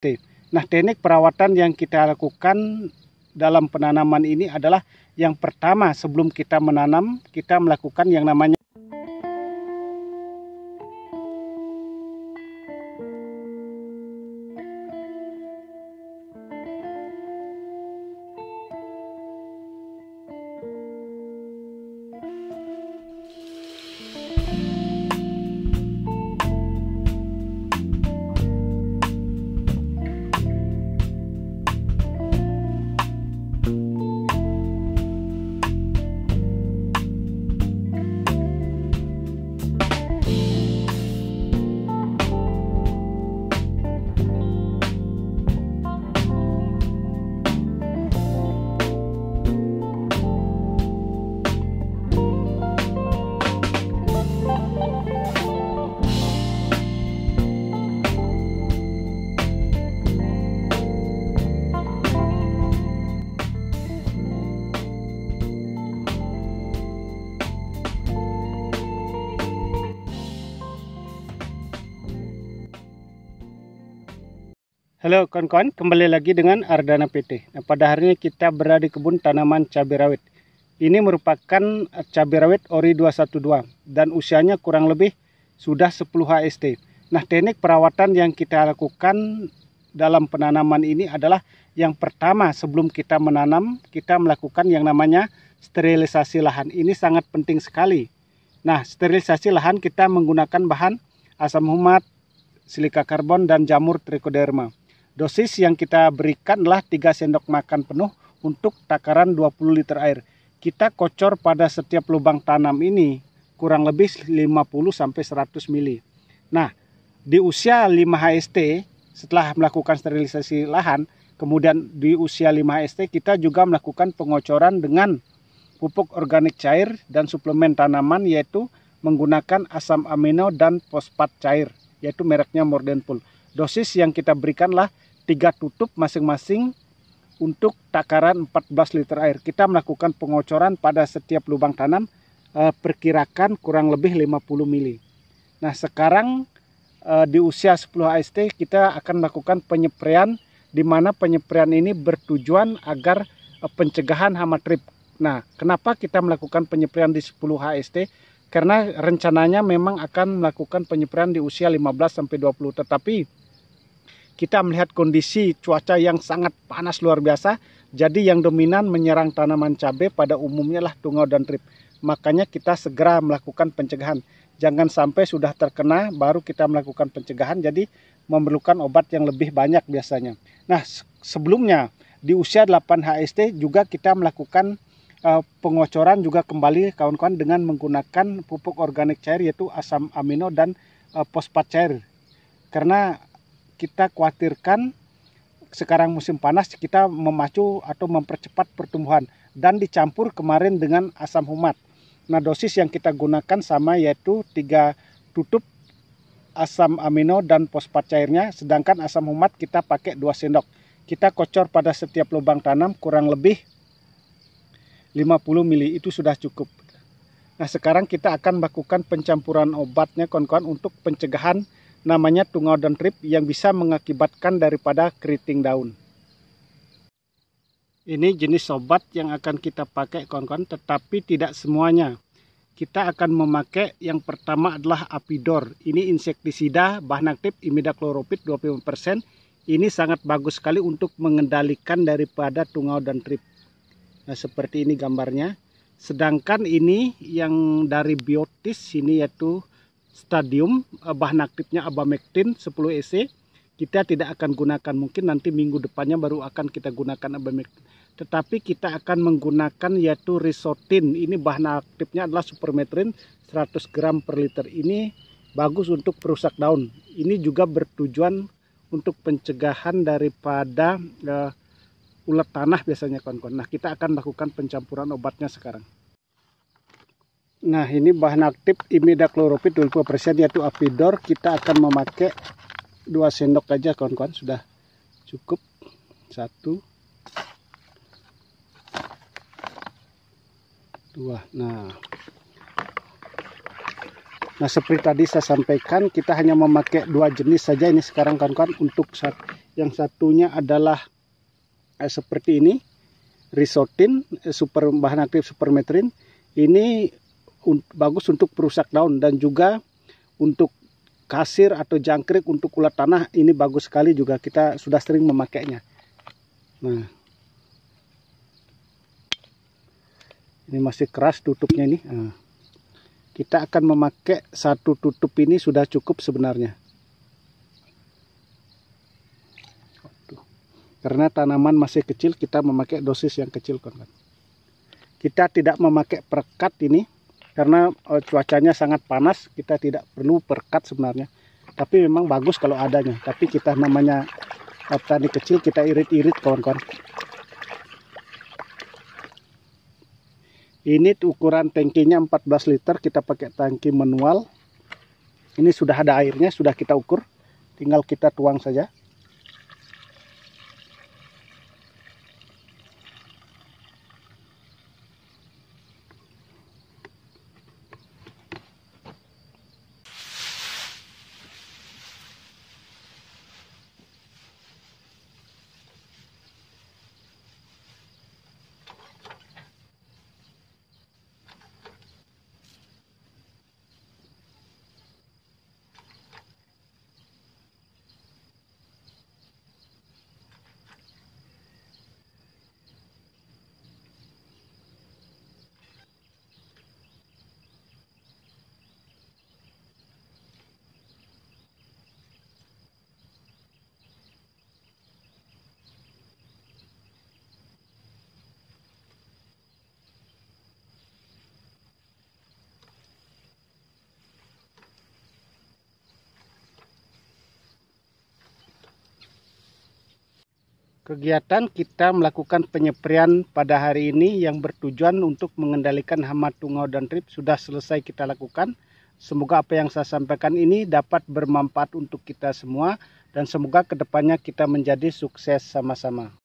HST. Nah, teknik perawatan yang kita lakukan dalam penanaman ini adalah yang pertama, sebelum kita menanam, kita melakukan yang namanya Halo kawan-kawan, kembali lagi dengan Ardana PT. Nah, pada hari ini kita berada di kebun tanaman cabai rawit. Ini merupakan cabai rawit Ori 212 dan usianya kurang lebih sudah 10 HST. Nah, teknik perawatan yang kita lakukan dalam penanaman ini adalah yang pertama, sebelum kita menanam, kita melakukan yang namanya sterilisasi lahan. Ini sangat penting sekali. Nah, sterilisasi lahan kita menggunakan bahan asam humat, silika karbon, dan jamur trichoderma. Dosis yang kita berikan adalah 3 sendok makan penuh untuk takaran 20 liter air. Kita kocor pada setiap lubang tanam ini kurang lebih 50-100 ml. Nah, di usia 5 HST setelah melakukan sterilisasi lahan, kemudian di usia 5 HST kita juga melakukan pengocoran dengan pupuk organik cair dan suplemen tanaman, yaitu menggunakan asam amino dan fosfat cair, yaitu mereknya Mordenpool. Dosis yang kita berikanlah 3 tutup masing-masing untuk takaran 14 liter air. Kita melakukan pengocoran pada setiap lubang tanam perkirakan kurang lebih 50 ml. Nah, sekarang di usia 10 HST kita akan melakukan penyepraian, di mana penyepraian ini bertujuan agar pencegahan hama trip. Nah, kenapa kita melakukan penyepraian di 10 HST? Karena rencananya memang akan melakukan penyepraian di usia 15-20, tetapi kita melihat kondisi cuaca yang sangat panas luar biasa, jadi yang dominan menyerang tanaman cabai pada umumnya lah tungau dan trip. Makanya kita segera melakukan pencegahan. Jangan sampai sudah terkena baru kita melakukan pencegahan, jadi memerlukan obat yang lebih banyak biasanya. Nah, sebelumnya di usia 8 HST juga kita melakukan pengocoran juga kembali kawan-kawan dengan menggunakan pupuk organik cair, yaitu asam amino dan fosfat cair. Karena kita khawatirkan sekarang musim panas kita memacu atau mempercepat pertumbuhan, dan dicampur kemarin dengan asam humat. Nah, dosis yang kita gunakan sama, yaitu 3 tutup asam amino dan fosfat cairnya, sedangkan asam humat kita pakai 2 sendok. Kita kocor pada setiap lubang tanam kurang lebih 50 ml, itu sudah cukup. Nah, sekarang kita akan melakukan pencampuran obatnya kawan-kawan untuk pencegahan namanya tungau dan trip yang bisa mengakibatkan daripada keriting daun. Ini jenis obat yang akan kita pakai kawan-kawan, tetapi tidak semuanya. Kita akan memakai yang pertama adalah Apidor. Ini insektisida bahan aktif imidacloroprid 25%. Ini sangat bagus sekali untuk mengendalikan daripada tungau dan trip. Nah, seperti ini gambarnya. Sedangkan ini yang dari Biotis, ini yaitu Stadium, bahan aktifnya Abamectin 10 EC. Kita tidak akan gunakan, mungkin nanti minggu depannya baru akan kita gunakan Abamectin. Tetapi kita akan menggunakan yaitu Risotin. Ini bahan aktifnya adalah Supermetrin 100 gram per liter. Ini bagus untuk perusak daun. Ini juga bertujuan untuk pencegahan daripada ulat tanah biasanya kawan-kawan. Nah, kita akan lakukan pencampuran obatnya sekarang. Nah, ini bahan aktif imidacloroprid 20%, yaitu Apidor. Kita akan memakai 2 sendok aja kawan-kawan, sudah cukup. 1, 2. Nah, seperti tadi saya sampaikan, kita hanya memakai 2 jenis saja ini sekarang kawan-kawan. Untuk yang satunya adalah seperti ini, Risotin, bahan aktif supermetrin. Ini bagus untuk perusak daun dan juga untuk kasir atau jangkrik untuk ulat tanah. Ini bagus sekali juga, kita sudah sering memakainya. Nah, ini masih keras tutupnya ini. Nah, kita akan memakai satu tutup ini sudah cukup sebenarnya. Karena tanaman masih kecil, kita memakai dosis yang kecil, kawan-kawan. Kita tidak memakai perekat ini karena cuacanya sangat panas. Kita tidak perlu perekat sebenarnya. Tapi memang bagus kalau adanya. Tapi kita namanya petani kecil, kita irit-irit, kawan-kawan. Ini ukuran tangkinya 14 liter. Kita pakai tangki manual. Ini sudah ada airnya, sudah kita ukur. Tinggal kita tuang saja. Kegiatan kita melakukan penyemprian pada hari ini yang bertujuan untuk mengendalikan hama tungau dan trip sudah selesai kita lakukan. Semoga apa yang saya sampaikan ini dapat bermanfaat untuk kita semua dan semoga kedepannya kita menjadi sukses sama-sama.